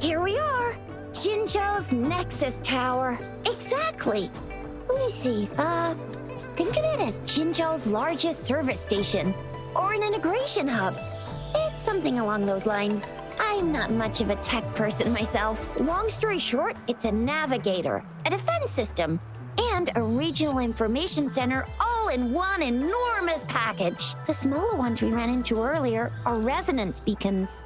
Here we are. Jinzhou's Nexus Tower. Exactly. Let me see. Think of it as Jinzhou's largest service station, or an integration hub. It's something along those lines. I'm not much of a tech person myself. Long story short, it's a navigator, a defense system, and a regional information center all in one enormous package. The smaller ones we ran into earlier are resonance beacons.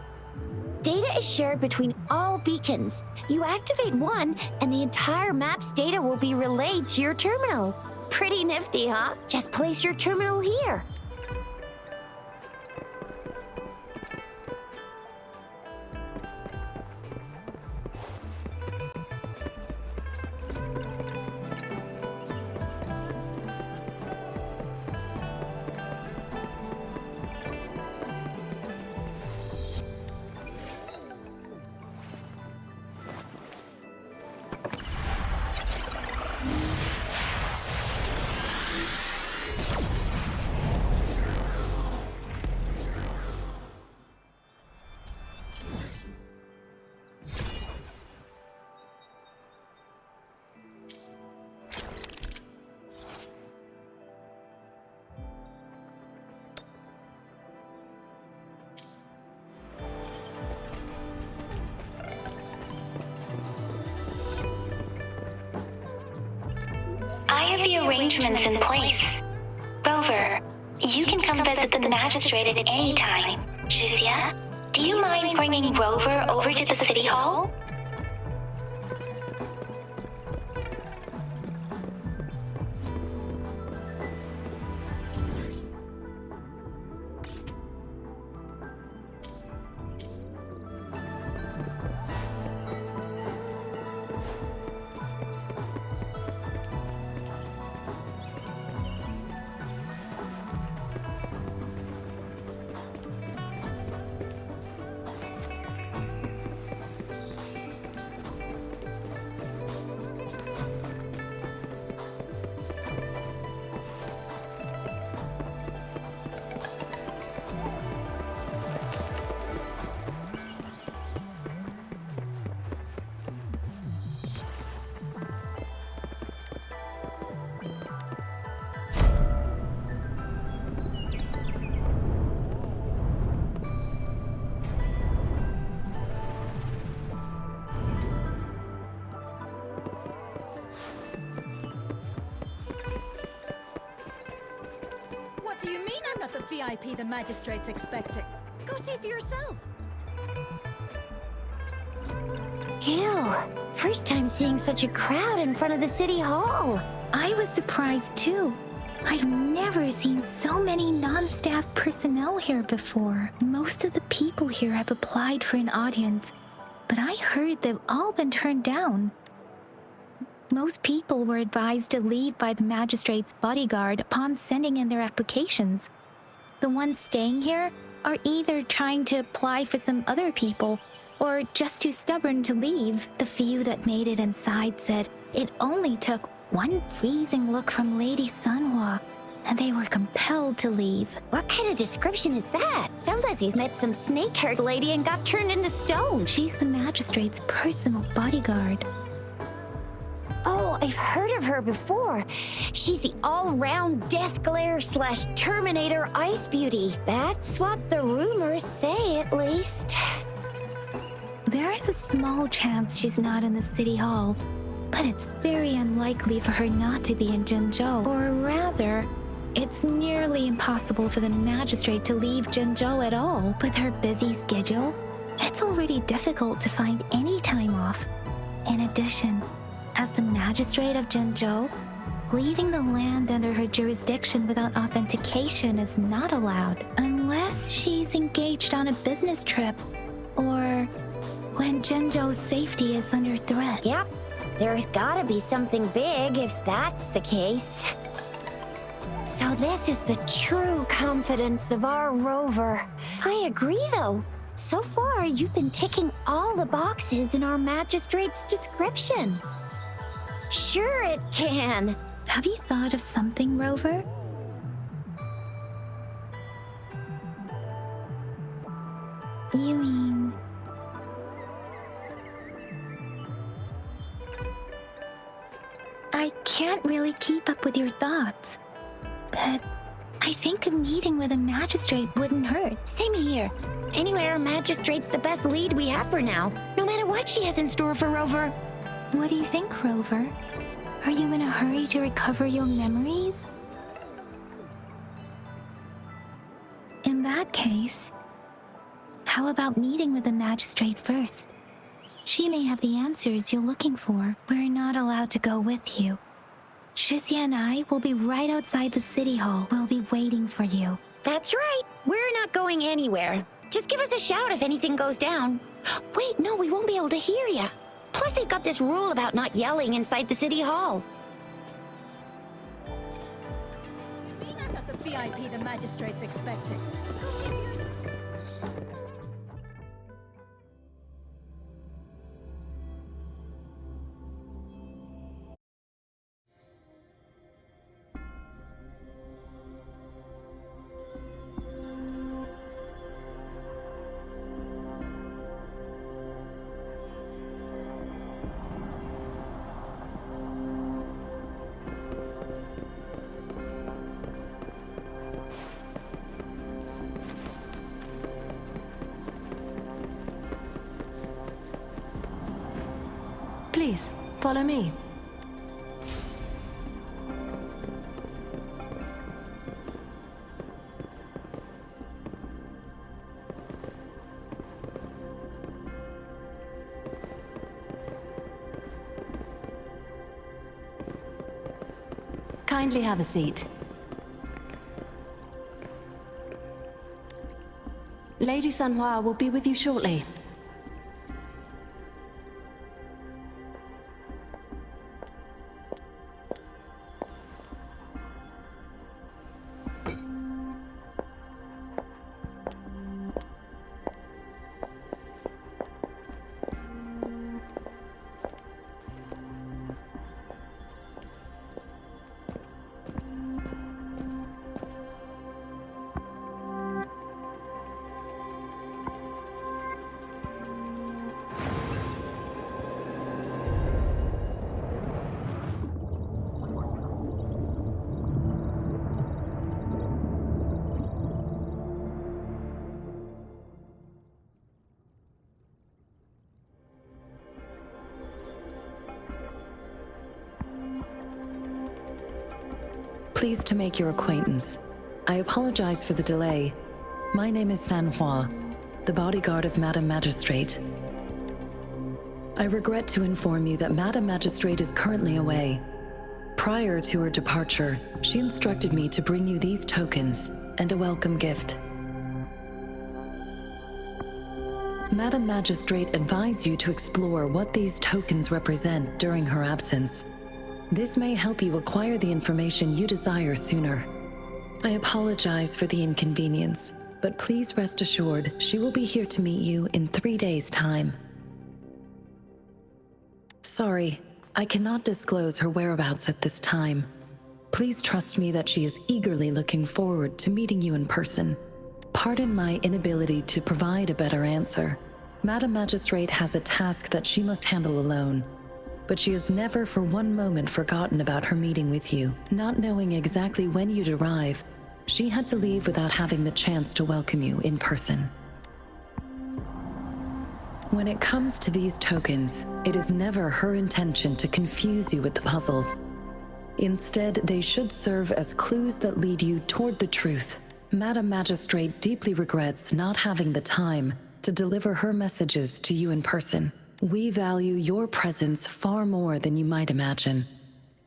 Data is shared between all beacons. You activate one, and the entire map's data will be relayed to your terminal. Pretty nifty, huh? Just place your terminal here. I have the arrangements in place. Rover, you can come visit the magistrate at any time. Juzia, do you mind bringing Rover over to the city hall? What do you mean I'm not the VIP the magistrate's expecting? Go see for yourself. Ew. First time seeing such a crowd in front of the city hall. I was surprised too. I've never seen so many non-staff personnel here before. Most of the people here have applied for an audience, but I heard they've all been turned down. Most people were advised to leave by the magistrate's bodyguard upon sending in their applications. The ones staying here are either trying to apply for some other people or just too stubborn to leave. The few that made it inside said it only took one freezing look from Lady Sunhua, and they were compelled to leave. What kind of description is that? Sounds like they've met some snake-haired lady and got turned into stone. She's the magistrate's personal bodyguard. Oh, I've heard of her before. She's the all-round Death Glare / Terminator Ice Beauty. That's what the rumors say, at least. There is a small chance she's not in the city hall, but it's very unlikely for her not to be in Jinzhou. Or rather, it's nearly impossible for the magistrate to leave Jinzhou at all. With her busy schedule, it's already difficult to find any time off. In addition, as the magistrate of Jinzhou, leaving the land under her jurisdiction without authentication is not allowed, unless she's engaged on a business trip, or when Jinzhou's safety is under threat. Yep, there's gotta be something big if that's the case. So this is the true confidence of our Rover. I agree, though. So far, you've been ticking all the boxes in our magistrate's description. Sure it can. Have you thought of something, Rover? You mean... I can't really keep up with your thoughts. But I think a meeting with a magistrate wouldn't hurt. Same here. Anyway, our magistrate's the best lead we have for now, no matter what she has in store for Rover. What do you think, Rover? Are you in a hurry to recover your memories? In that case, how about meeting with the magistrate first? She may have the answers you're looking for. We're not allowed to go with you. Shizia and I will be right outside the city hall. We'll be waiting for you. That's right. We're not going anywhere. Just give us a shout if anything goes down. Wait, no, we won't be able to hear ya. Plus, they've got this rule about not yelling inside the city hall. I'm not the VIP the magistrate's expecting. Go see for yourself. Please, follow me. Kindly have a seat. Lady Sanhua will be with you shortly. Pleased to make your acquaintance. I apologize for the delay. My name is Sanhua, the bodyguard of Madam Magistrate. I regret to inform you that Madam Magistrate is currently away. Prior to her departure, she instructed me to bring you these tokens and a welcome gift. Madam Magistrate advised you to explore what these tokens represent during her absence. This may help you acquire the information you desire sooner. I apologize for the inconvenience, but please rest assured she will be here to meet you in 3 days' time. Sorry, I cannot disclose her whereabouts at this time. Please trust me that she is eagerly looking forward to meeting you in person. Pardon my inability to provide a better answer. Madam Magistrate has a task that she must handle alone, but she has never for one moment forgotten about her meeting with you. Not knowing exactly when you'd arrive, she had to leave without having the chance to welcome you in person. When it comes to these tokens, it is never her intention to confuse you with the puzzles. Instead, they should serve as clues that lead you toward the truth. Madam Magistrate deeply regrets not having the time to deliver her messages to you in person. We value your presence far more than you might imagine.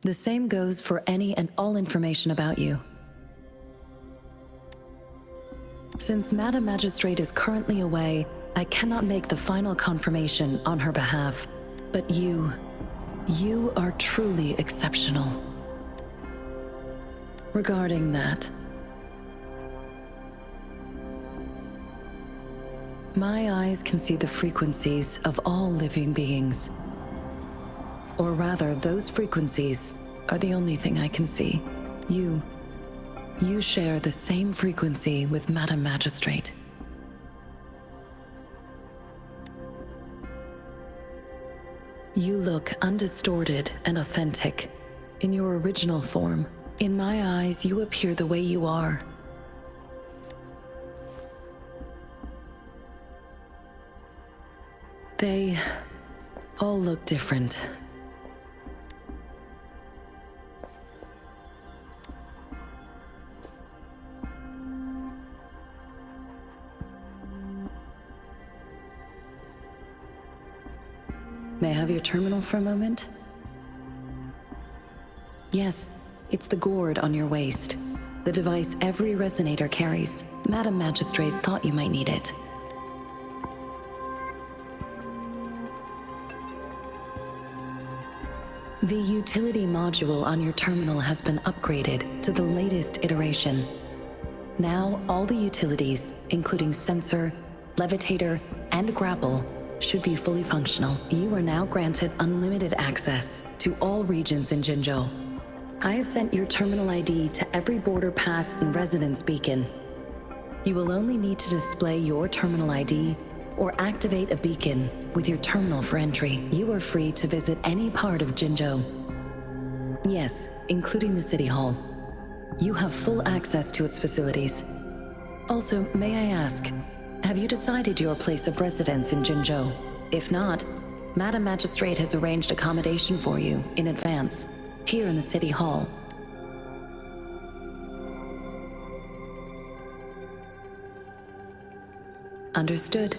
The same goes for any and all information about you. Since Madam Magistrate is currently away, I cannot make the final confirmation on her behalf. But you are truly exceptional. Regarding that, my eyes can see the frequencies of all living beings. Or rather, those frequencies are the only thing I can see. You share the same frequency with Madam Magistrate. You look undistorted and authentic. in your original form. In my eyes, you appear the way you are. They all look different. May I have your terminal for a moment? Yes, it's the gourd on your waist. The device every resonator carries. Madam Magistrate thought you might need it. The utility module on your terminal has been upgraded to the latest iteration. Now, all the utilities, including sensor, levitator, and grapple, should be fully functional. You are now granted unlimited access to all regions in Jinzhou. I have sent your terminal ID to every border pass and residence beacon. You will only need to display your terminal ID or activate a beacon with your terminal for entry. You are free to visit any part of Jinzhou. Yes, including the City Hall. You have full access to its facilities. Also, may I ask, have you decided your place of residence in Jinzhou? If not, Madam Magistrate has arranged accommodation for you in advance, here in the City Hall. Understood.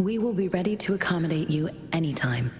We will be ready to accommodate you anytime.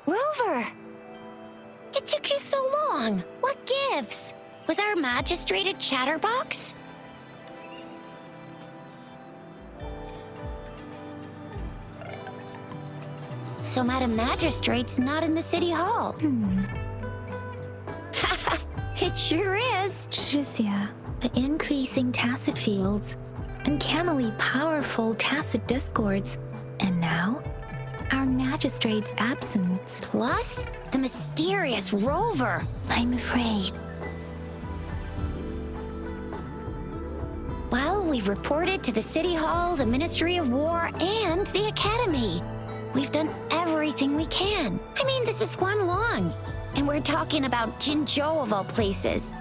Rover! It took you so long. What gives? Was our magistrate a chatterbox? So Madam Magistrate's not in the City Hall. It sure is. Shizia, the increasing tacit fields, uncannily powerful tacit discords, and now, our magistrate's absence. Plus, the mysterious Rover. I'm afraid. Well, we've reported to the City Hall, the Ministry of War, and the Academy. We've done everything we can. I mean, this is one long. And we're talking about Jinzhou of all places.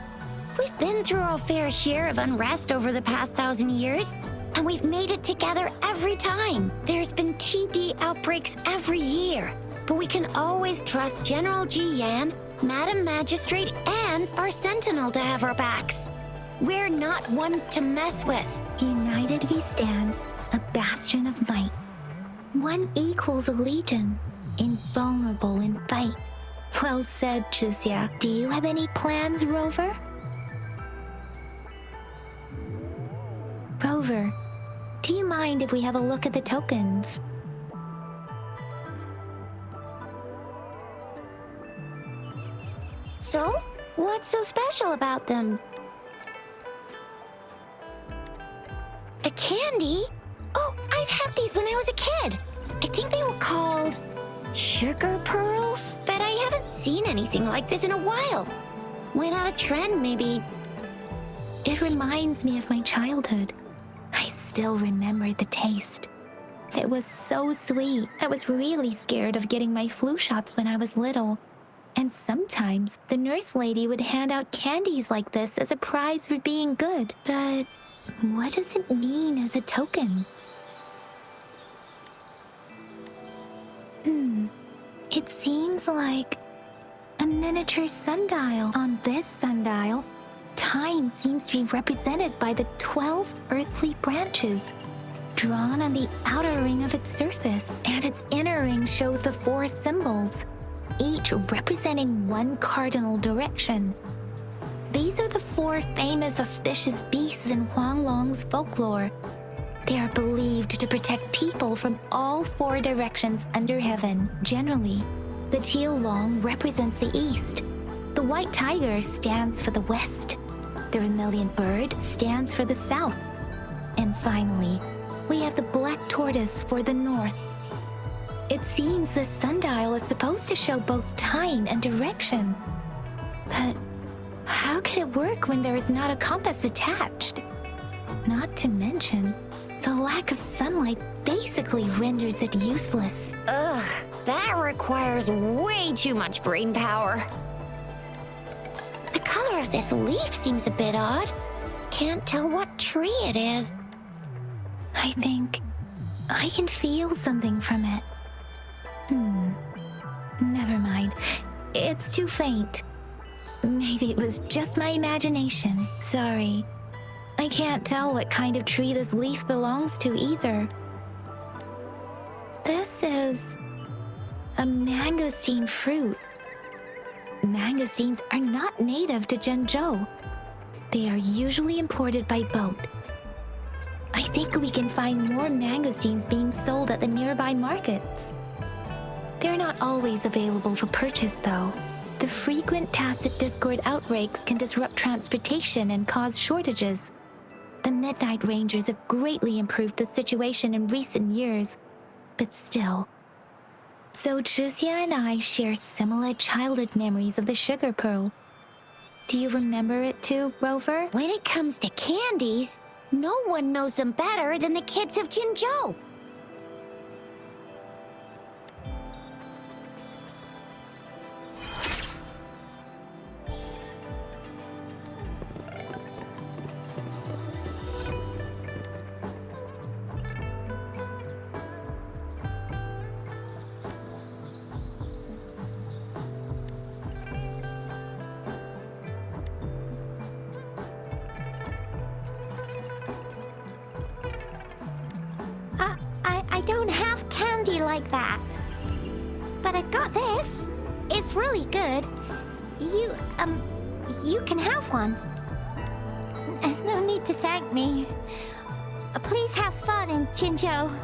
We've been through our fair share of unrest over the past 1,000 years, and we've made it together every time. There's been TD outbreaks every year, but we can always trust General Ji Yan, Madam Magistrate, and our Sentinel to have our backs. We're not ones to mess with. United we stand, a bastion of might. One equals a legion, invulnerable in fight. Well said, Chizia. Do you have any plans, Rover? Rover, do you mind if we have a look at the tokens? So, what's so special about them? A candy? Oh, I've had these when I was a kid. I think they were called sugar pearls, but I haven't seen anything like this in a while. Went out of trend, maybe. It reminds me of my childhood. I still remember the taste. It was so sweet. I was really scared of getting my flu shots when I was little. And sometimes the nurse lady would hand out candies like this as a prize for being good. But what does it mean as a token? It seems like a miniature sundial. On this sundial, time seems to be represented by the 12 earthly branches, drawn on the outer ring of its surface. And its inner ring shows the 4 symbols, each representing one cardinal direction. These are the 4 famous auspicious beasts in Huanglong's folklore. They are believed to protect people from all 4 directions under heaven. Generally, the teal long represents the east. The white tiger stands for the west. The vermilion bird stands for the south. And finally, we have the black tortoise for the north. It seems the sundial is supposed to show both time and direction. But how could it work when there is not a compass attached? Not to mention, the lack of sunlight basically renders it useless. Ugh, that requires way too much brain power. The color of this leaf seems a bit odd. Can't tell what tree it is. I think I can feel something from it. Never mind. It's too faint. Maybe it was just my imagination. Sorry. I can't tell what kind of tree this leaf belongs to either. This is a mangosteen fruit. Mangosteens are not native to Zhengzhou. They are usually imported by boat. I think we can find more mangosteens being sold at the nearby markets. They're not always available for purchase, though. The frequent tacit Discord outbreaks can disrupt transportation and cause shortages. The Midnight Rangers have greatly improved the situation in recent years, but still. So Zhizia and I share similar childhood memories of the sugar pearl. Do you remember it too, Rover? When it comes to candies, no one knows them better than the kids of Jinzhou. I don't have candy like that. But I got this. It's really good. You can have one. No need to thank me. Please have fun in Jinzhou.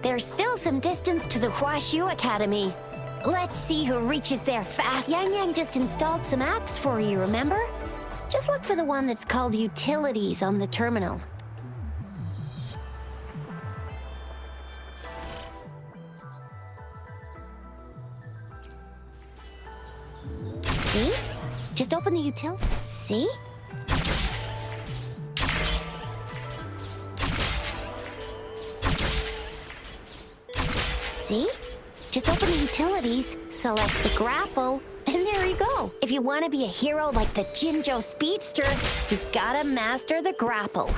There's still some distance to the Huaxiu Academy. Let's see who reaches there fast. Yang Yang just installed some apps for you, remember? Just look for the one that's called Utilities on the terminal. See? Just open the util. See? See? Just open the utilities, select the grapple, and there you go. If you want to be a hero like the Jinzhou Speedster, you've got to master the grapple.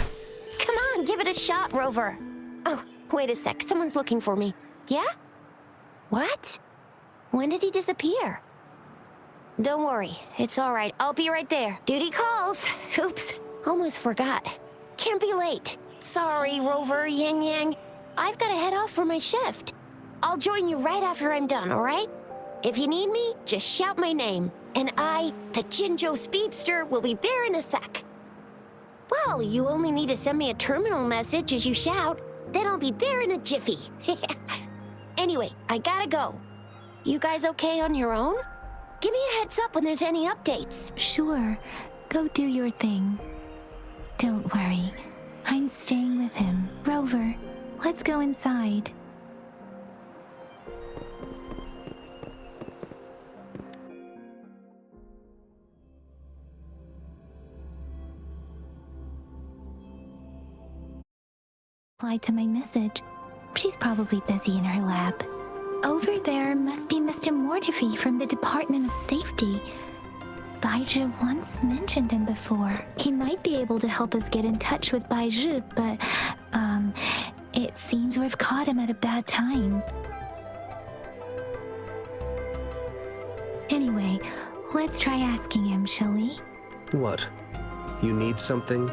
Come on, give it a shot, Rover. Oh, wait a sec. Someone's looking for me. Yeah? What? When did he disappear? Don't worry. It's all right. I'll be right there. Duty calls. Oops. Almost forgot. Can't be late. Sorry, Rover, Yang Yang. I've got to head off for my shift. I'll join you right after I'm done, all right? If you need me, just shout my name. And I, the Jinzhou Speedster, will be there in a sec. Well, you only need to send me a terminal message as you shout. Then I'll be there in a jiffy. Anyway, I gotta go. You guys okay on your own? Give me a heads up when there's any updates. Sure. Go do your thing. Don't worry. I'm staying with him. Rover, let's go inside. Replied to my message. She's probably busy in her lab. Over there must be Mr. Mortefi from the Department of Safety. Baizhi once mentioned him before. He might be able to help us get in touch with Baizhi, but, it seems we've caught him at a bad time. Anyway, let's try asking him, shall we? What? You need something?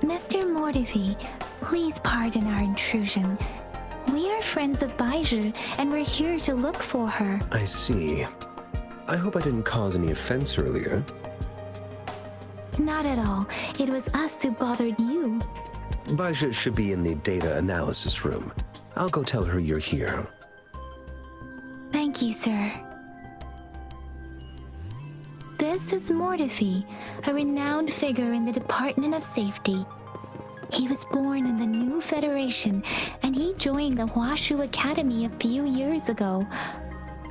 Mr. Mortivy, please pardon our intrusion. We are friends of Baiju, and we're here to look for her. I see. I hope I didn't cause any offense earlier. Not at all. It was us who bothered you. Baja should be in the data analysis room. I'll go tell her you're here. Thank you, sir. This is Mortify, a renowned figure in the Department of Safety. He was born in the New Federation, and he joined the Huashu Academy a few years ago.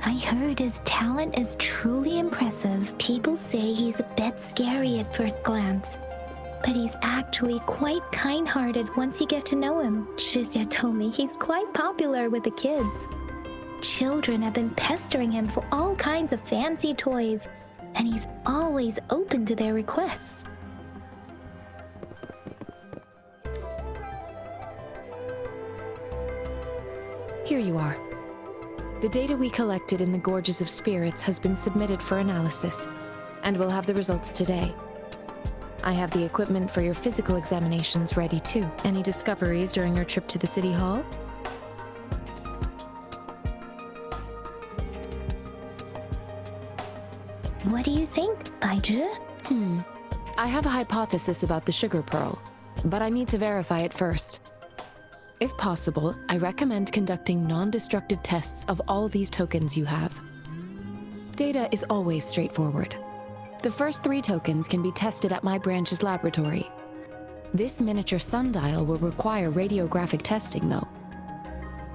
I heard his talent is truly impressive. People say he's a bit scary at first glance, but he's actually quite kind-hearted once you get to know him. Shizia told me he's quite popular with the kids. Children have been pestering him for all kinds of fancy toys, and he's always open to their requests. Here you are. The data we collected in the Gorges of Spirits has been submitted for analysis, and we'll have the results today. I have the equipment for your physical examinations ready too. Any discoveries during your trip to the City Hall? What do you think, Baiju? I have a hypothesis about the sugar pearl, but I need to verify it first. If possible, I recommend conducting non-destructive tests of all these tokens you have. Data is always straightforward. The first 3 tokens can be tested at my branch's laboratory. This miniature sundial will require radiographic testing, though.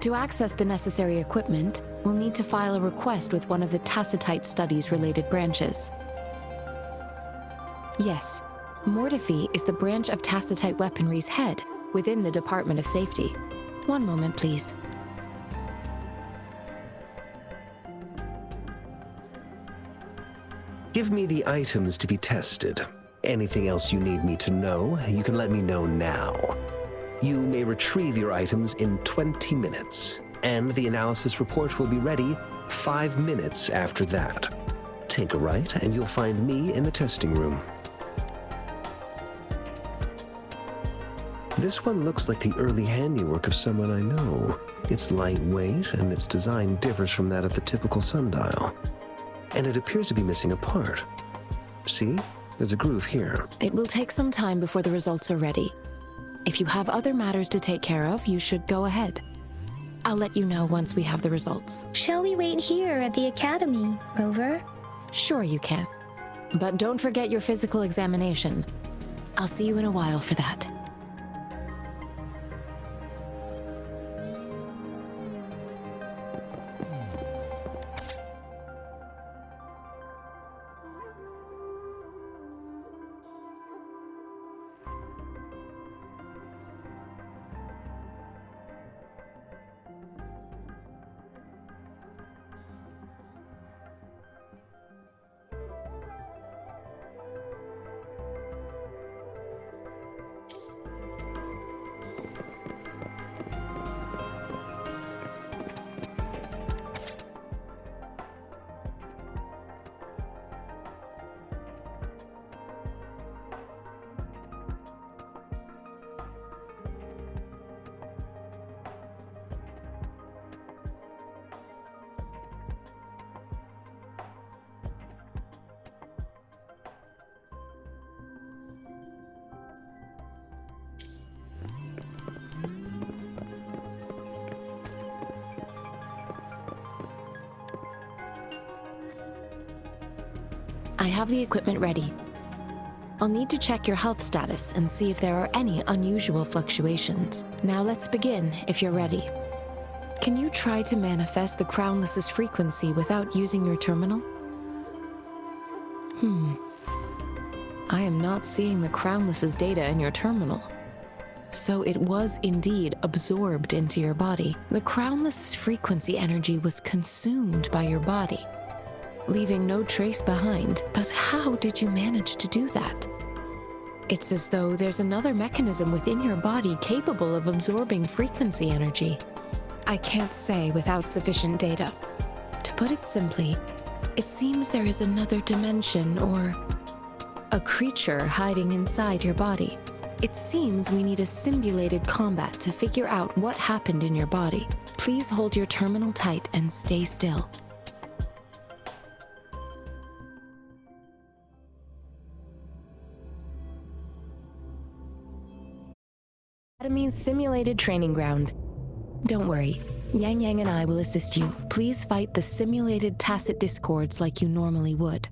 To access the necessary equipment, we'll need to file a request with one of the Tacitite Studies-related branches. Yes, Mortify is the branch of Tacitite Weaponry's head within the Department of Safety. One moment, please. Give me the items to be tested. Anything else you need me to know, you can let me know now. You may retrieve your items in 20 minutes, and the analysis report will be ready 5 minutes after that. Take a right, and you'll find me in the testing room. This one looks like the early handiwork of someone I know. It's lightweight, and its design differs from that of the typical sundial. And it appears to be missing a part. See? There's a groove here. It will take some time before the results are ready. If you have other matters to take care of, you should go ahead. I'll let you know once we have the results. Shall we wait here at the Academy, Rover? Sure you can. But don't forget your physical examination. I'll see you in a while for that. I have the equipment ready. I'll need to check your health status and see if there are any unusual fluctuations. Now let's begin, if you're ready. Can you try to manifest the Crownless's frequency without using your terminal? I am not seeing the Crownless's data in your terminal. So it was indeed absorbed into your body. The Crownless's frequency energy was consumed by your body, leaving no trace behind. But how did you manage to do that? It's as though there's another mechanism within your body capable of absorbing frequency energy. I can't say without sufficient data. To put it simply, it seems there is another dimension or a creature hiding inside your body. It seems we need a simulated combat to figure out what happened in your body. Please hold your terminal tight and stay still. Academy's simulated training ground. Don't worry, Yang Yang and I will assist you. Please fight the simulated tacit discords like you normally would.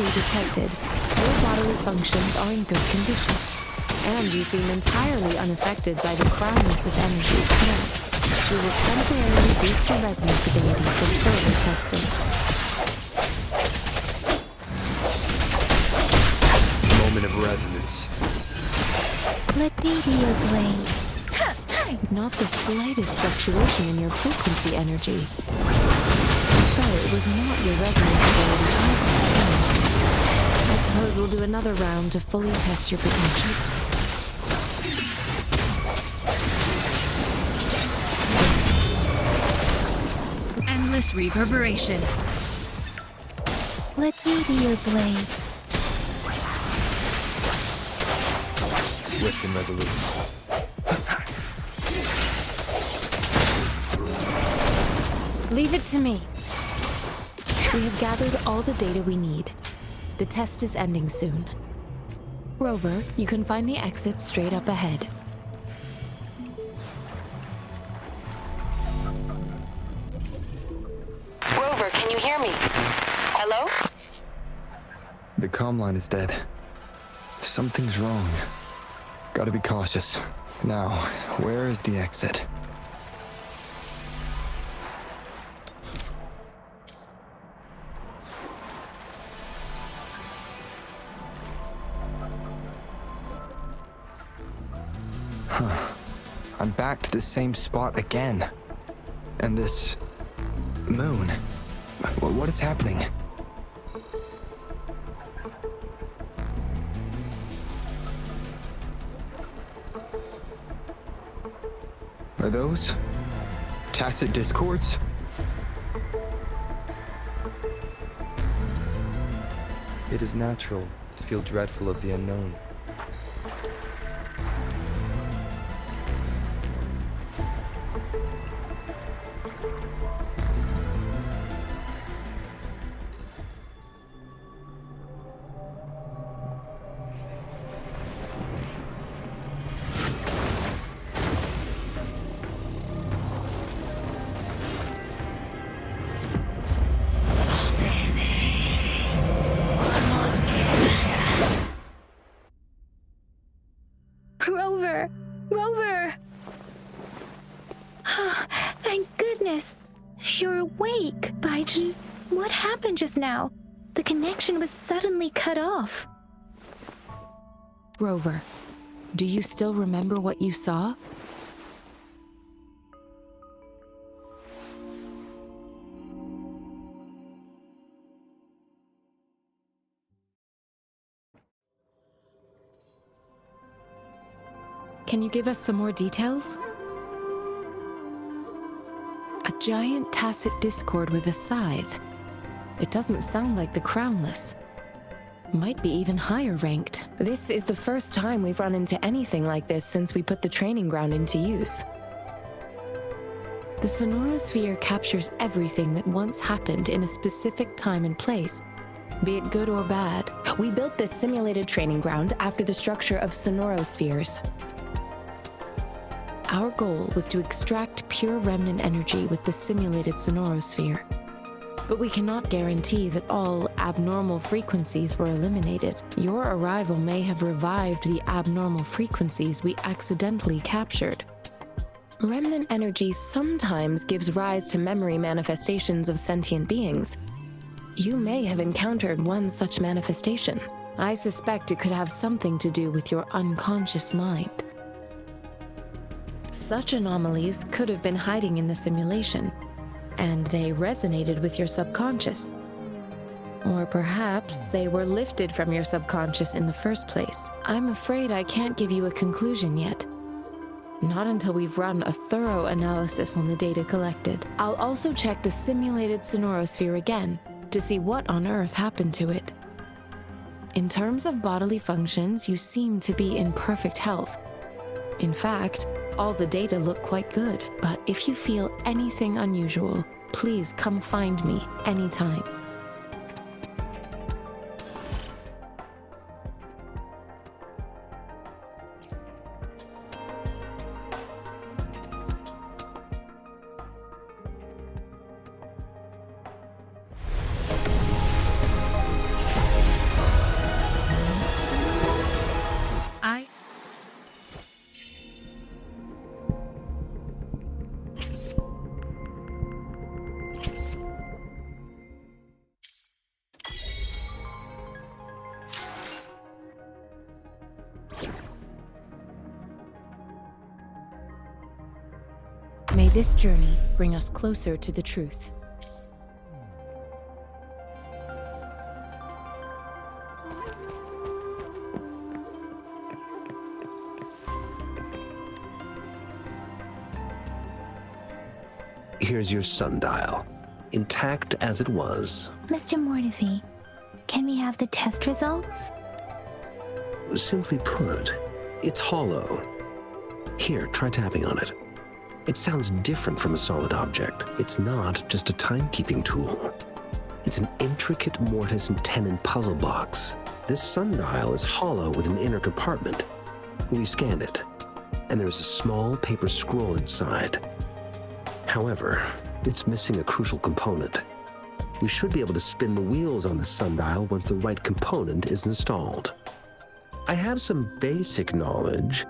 Detected, your bodily functions are in good condition, and you seem entirely unaffected by the Crownless's energy. Now, we will temporarily boost your resonance ability for further testing. Moment of resonance. Let me be your blade. Not the slightest fluctuation in your frequency energy. So it was not your resonance ability either. I suppose we'll do another round to fully test your potential. Endless reverberation. Let me be your blade. Swift and resolute. Leave it to me. We have gathered all the data we need. The test is ending soon. Rover, you can find the exit straight up ahead. Rover, can you hear me? Hello? The comm line is dead. Something's wrong. Gotta be cautious. Now, where is the exit? I'm back to the same spot again. And this moon. What is happening? Are those tacit discords? It is natural to feel dreadful of the unknown. Rover! Thank goodness! You're awake, Baiji. What happened just now? The connection was suddenly cut off. Rover, do you still remember what you saw? Can you give us some more details? A giant tacit discord with a scythe. It doesn't sound like the Crownless. Might be even higher ranked. This is the first time we've run into anything like this since we put the training ground into use. The sonorosphere captures everything that once happened in a specific time and place, be it good or bad. We built this simulated training ground after the structure of sonorospheres. Our goal was to extract pure remnant energy with the simulated sonorosphere. But we cannot guarantee that all abnormal frequencies were eliminated. Your arrival may have revived the abnormal frequencies we accidentally captured. Remnant energy sometimes gives rise to memory manifestations of sentient beings. You may have encountered one such manifestation. I suspect it could have something to do with your unconscious mind. Such anomalies could have been hiding in the simulation, and they resonated with your subconscious. Or perhaps they were lifted from your subconscious in the first place. I'm afraid I can't give you a conclusion yet. Not until we've run a thorough analysis on the data collected. I'll also check the simulated sonorosphere again to see what on earth happened to it. In terms of bodily functions, you seem to be in perfect health. In fact, all the data look quite good. But if you feel anything unusual, please come find me anytime. May this journey bring us closer to the truth. Here's your sundial, intact as it was. Mr. Mortefi, can we have the test results? Simply put, it's hollow. Here, try tapping on it. It sounds different from a solid object. It's not just a timekeeping tool. It's an intricate mortise and tenon puzzle box. This sundial is hollow with an inner compartment. We scanned it, and there is a small paper scroll inside. However, it's missing a crucial component. We should be able to spin the wheels on the sundial once the right component is installed. I have some basic knowledge,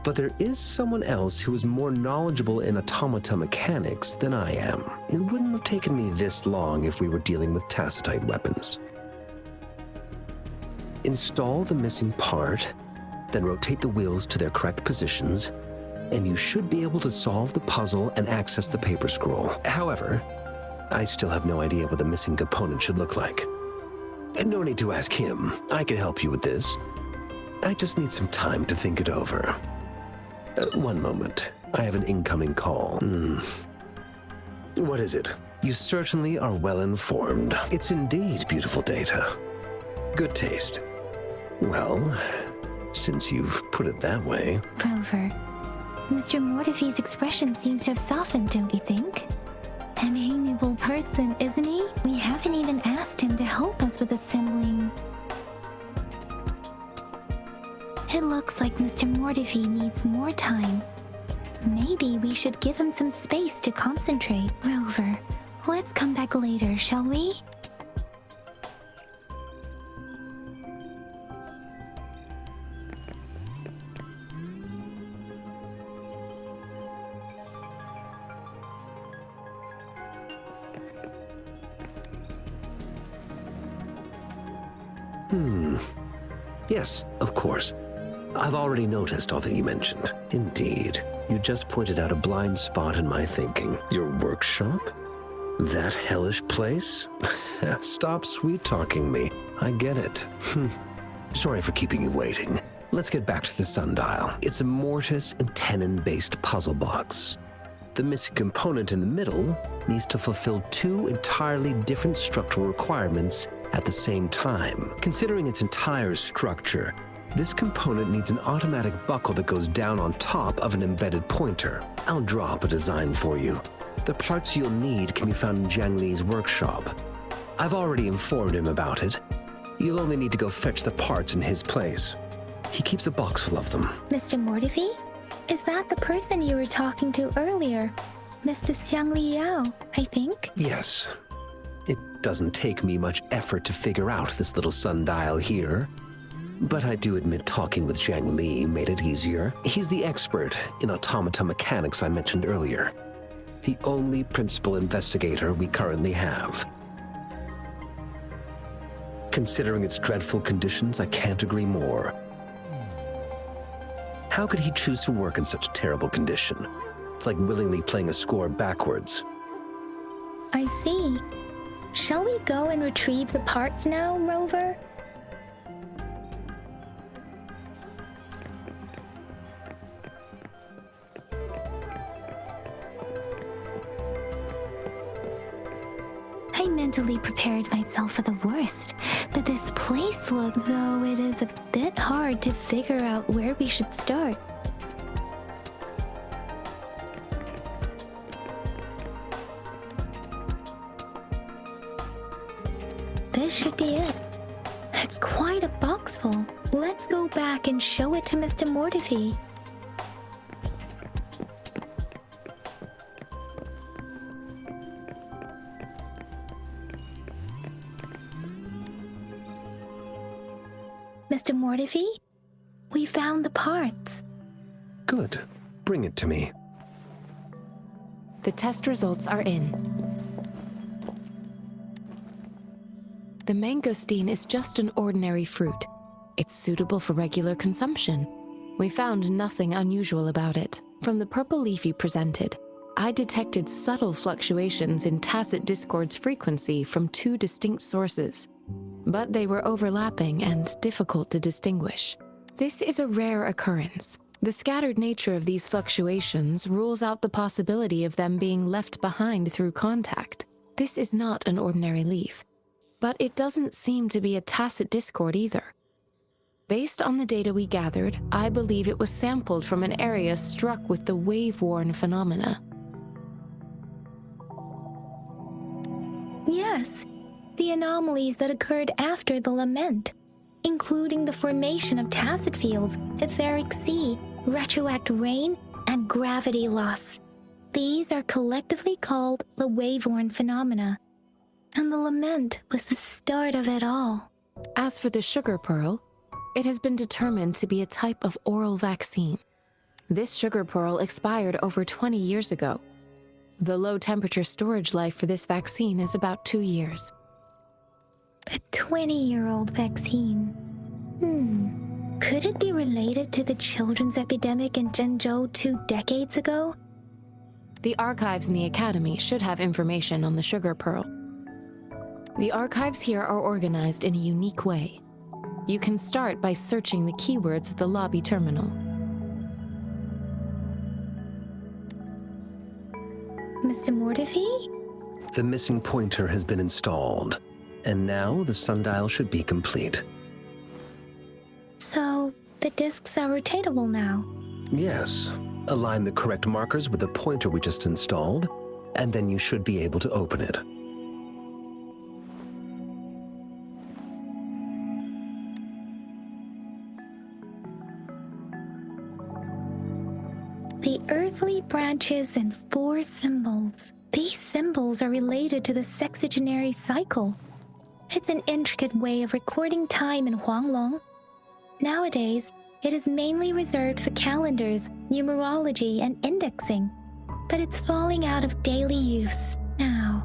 but there is someone else who is more knowledgeable in automata mechanics than I am. It wouldn't have taken me this long if we were dealing with tacitite weapons. Install the missing part, then rotate the wheels to their correct positions, and you should be able to solve the puzzle and access the paper scroll. However, I still have no idea what the missing component should look like. And no need to ask him. I can help you with this. I just need some time to think it over. One moment. I have an incoming call. What is it? You certainly are well informed. It's indeed beautiful data. Good taste. Well, since you've put it that way... Rover, Mr. Mortefi's expression seems to have softened, don't you think? An amiable person, isn't he? We haven't even asked him to help us with assembling... It looks like Mr. Mortefi needs more time. Maybe we should give him some space to concentrate. Rover, let's come back later, shall we? Yes, of course. I've already noticed all that you mentioned. Indeed, you just pointed out a blind spot in my thinking. Your workshop? That hellish place? Stop sweet-talking me. I get it. Sorry for keeping you waiting. Let's get back to the sundial. It's a mortise and tenon-based puzzle box. The missing component in the middle needs to fulfill two entirely different structural requirements at the same time. Considering its entire structure, this component needs an automatic buckle that goes down on top of an embedded pointer. I'll draw up a design for you. The parts you'll need can be found in Jiang Li's workshop. I've already informed him about it. You'll only need to go fetch the parts in his place. He keeps a box full of them. Mr. Mortefi? Is that the person you were talking to earlier? Mr. Xiang Liao, I think? Yes. It doesn't take me much effort to figure out this little sundial here. But I do admit talking with Zhang Li made it easier. He's the expert in automata mechanics I mentioned earlier. The only principal investigator we currently have. Considering its dreadful conditions, I can't agree more. How could he choose to work in such terrible condition? It's like willingly playing a score backwards. I see. Shall we go and retrieve the parts now, Rover? I mentally prepared myself for the worst, but this place looks, though it is a bit hard to figure out where we should start. This should be it. It's quite a box full. Let's go back and show it to Mr. Mortefi. Mr. Mortefi, we found the parts. Good. Bring it to me. The test results are in. The mangosteen is just an ordinary fruit. It's suitable for regular consumption. We found nothing unusual about it. From the purple leaf you presented, I detected subtle fluctuations in tacit discord's frequency from two distinct sources, but they were overlapping and difficult to distinguish. This is a rare occurrence. The scattered nature of these fluctuations rules out the possibility of them being left behind through contact. This is not an ordinary leaf. But it doesn't seem to be a tacit discord either. Based on the data we gathered, I believe it was sampled from an area struck with the wave-worn phenomena. Yes, the anomalies that occurred after the lament, including the formation of tacit fields, etheric sea, retroact rain, and gravity loss. These are collectively called the wave-worn phenomena. And the lament was the start of it all. As for the sugar pearl, it has been determined to be a type of oral vaccine. This sugar pearl expired over 20 years ago. The low-temperature storage life for this vaccine is about 2 years. A 20-year-old vaccine. Could it be related to the children's epidemic in Zhengzhou 2 decades ago? The archives in the Academy should have information on the sugar pearl. The archives here are organized in a unique way. You can start by searching the keywords at the lobby terminal. Mr. Mortefi? The missing pointer has been installed, and now the sundial should be complete. So, the discs are rotatable now? Yes. Align the correct markers with the pointer we just installed, and then you should be able to open it. The earthly branches and 4 symbols. These symbols are related to the sexagenary cycle. It's an intricate way of recording time in Huanglong. Nowadays, it is mainly reserved for calendars, numerology, and indexing. But it's falling out of daily use now.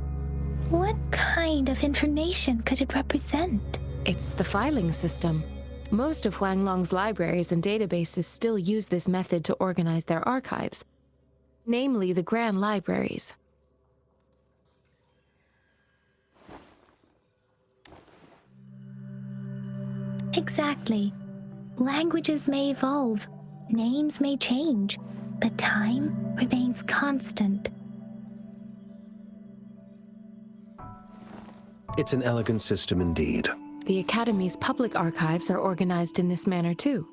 What kind of information could it represent? It's the filing system. Most of Huanglong's libraries and databases still use this method to organize their archives, namely the grand libraries. Exactly. Languages may evolve, names may change, but time remains constant. It's an elegant system indeed. The Academy's public archives are organized in this manner too.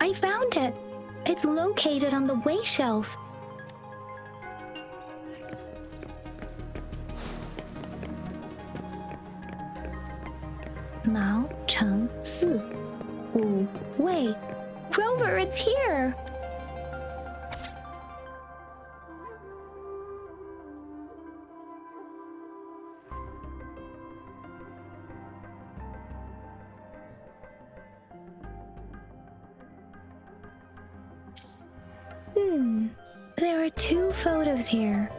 I found it! It's located on the way shelf. Ooh, wait. Rover, it's here! There are 2 photos here.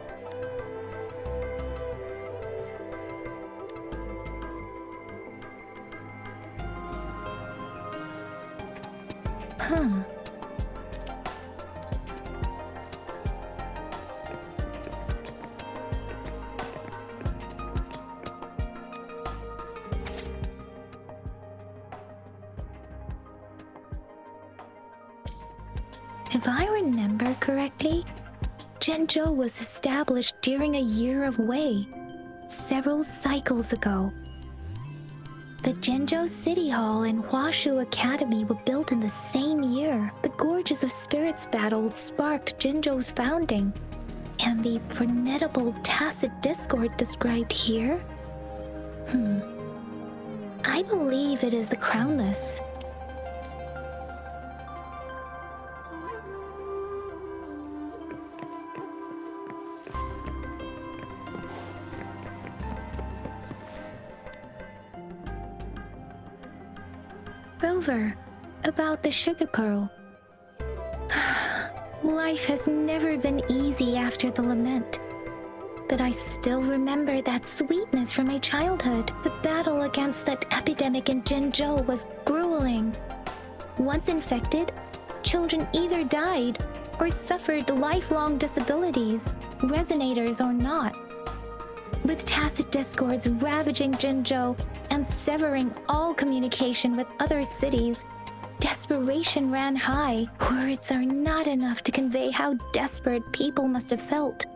Huh. If I remember correctly, Zhenzhou was established during a year of Wei, several cycles ago. The Zhenzhou City Hall and Huashu Academy were built in the same year. The Gorges of Spirits battle sparked Zhenzhou's founding. And the formidable tacit discord described here? I believe it is the Crownless. Rover, about the sugar pearl. Life has never been easy after the lament. But I still remember that sweetness from my childhood. The battle against that epidemic in Zhenzhou was grueling. Once infected, children either died or suffered lifelong disabilities, resonators or not. With tacit discords ravaging Zhenzhou and severing all communication with other cities, desperation ran high. Words are not enough to convey how desperate people must have felt.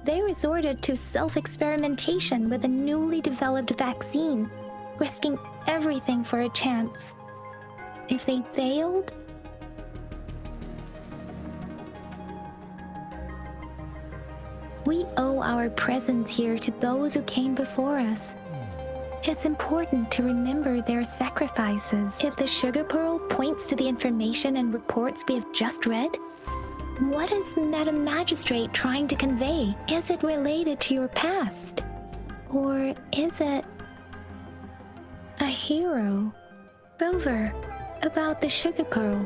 They resorted to self-experimentation with a newly developed vaccine, risking everything for a chance. If they failed, we owe our presence here to those who came before us. It's important to remember their sacrifices. If the sugar pearl points to the information and reports we have just read, what is Madam Magistrate trying to convey? Is it related to your past? Or is it a hero? Rover, about the sugar pearl.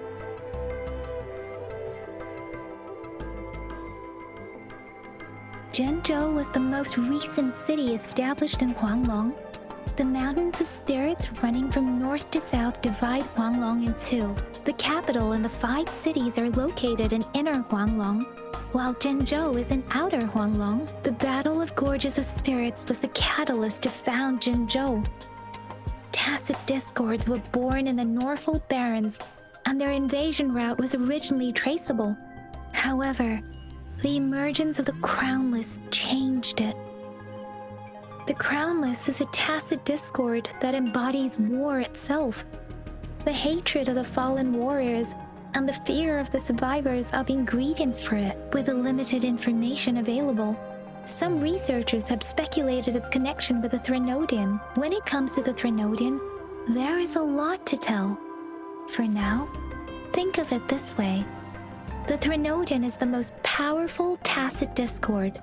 Zhenzhou was the most recent city established in Huanglong. The mountains of spirits running from north to south divide Huanglong in 2. The capital and the 5 cities are located in inner Huanglong, while Zhenzhou is in outer Huanglong. The Battle of Gorges of Spirits was the catalyst to found Zhenzhou. Tacit discords were born in the Norfolk Barrens, and their invasion route was originally traceable. However, the emergence of the Crownless changed it. The Crownless is a tacit discord that embodies war itself. The hatred of the fallen warriors and the fear of the survivors are the ingredients for it. With the limited information available, some researchers have speculated its connection with the Threnodian. When it comes to the Threnodian, there is a lot to tell. For now, think of it this way. The Threnodian is the most powerful tacit discord.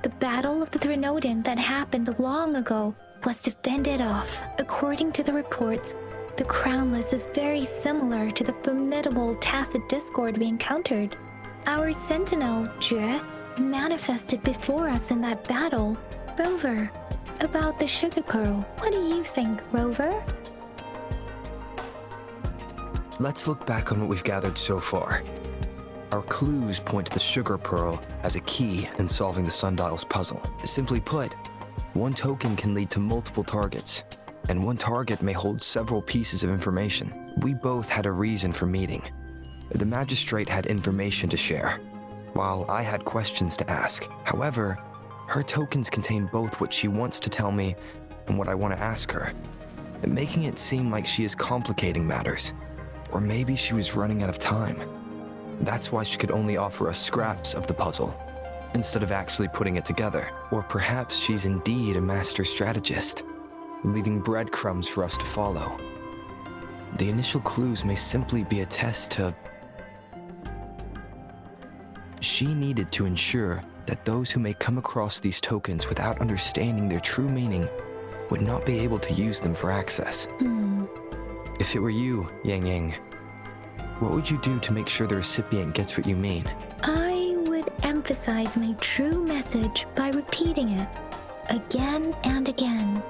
The Battle of the Threnodian that happened long ago was defended off. According to the reports, the Crownless is very similar to the formidable tacit discord we encountered. Our sentinel, Jue, manifested before us in that battle. Rover, about the sugar pearl. What do you think, Rover? Let's look back on what we've gathered so far. Our clues point to the sugar pearl as a key in solving the sundial's puzzle. Simply put, one token can lead to multiple targets, and one target may hold several pieces of information. We both had a reason for meeting. The magistrate had information to share, while I had questions to ask. However, her tokens contain both what she wants to tell me and what I want to ask her, making it seem like she is complicating matters. Or maybe she was running out of time. That's why she could only offer us scraps of the puzzle, instead of actually putting it together. Or perhaps she's indeed a master strategist, leaving breadcrumbs for us to follow. The initial clues may simply be a test to... She needed to ensure that those who may come across these tokens without understanding their true meaning would not be able to use them for access. If it were you, Yang Yang, what would you do to make sure the recipient gets what you mean? I would emphasize my true message by repeating it again and again.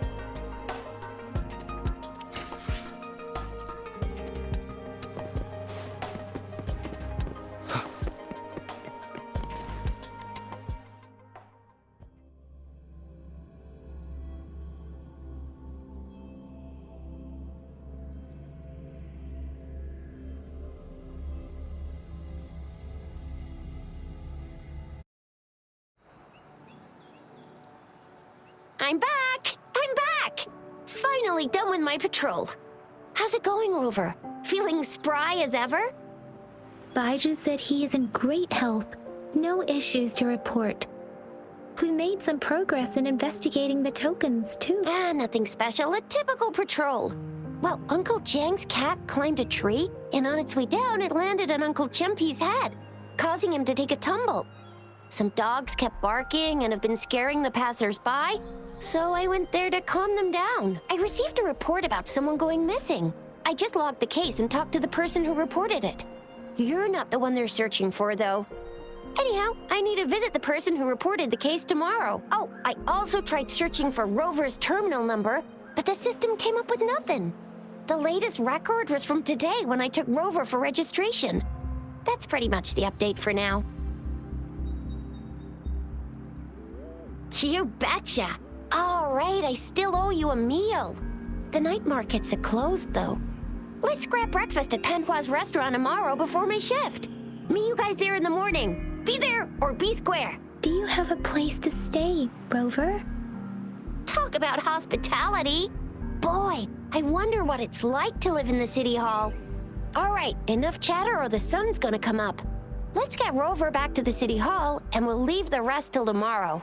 I'm back! I'm back! Finally done with my patrol. How's it going, Rover? Feeling spry as ever? Baiju said he is in great health. No issues to report. We made some progress in investigating the tokens, too. Nothing special. A typical patrol. Well, Uncle Chang's cat climbed a tree, and on its way down, it landed on Uncle Chempi's head, causing him to take a tumble. Some dogs kept barking and have been scaring the passers-by, so I went there to calm them down. I received a report about someone going missing. I just logged the case and talked to the person who reported it. You're not the one they're searching for, though. Anyhow, I need to visit the person who reported the case tomorrow. Oh, I also tried searching for Rover's terminal number, but the system came up with nothing. The latest record was from today when I took Rover for registration. That's pretty much the update for now. You betcha! All right, I still owe you a meal. The night markets are closed, though. Let's grab breakfast at Panhua's restaurant tomorrow before my shift. Meet you guys there in the morning. Be there or be square. Do you have a place to stay, Rover? Talk about hospitality. Boy, I wonder what it's like to live in the city hall. All right, enough chatter or the sun's gonna come up. Let's get Rover back to the city hall and we'll leave the rest till tomorrow.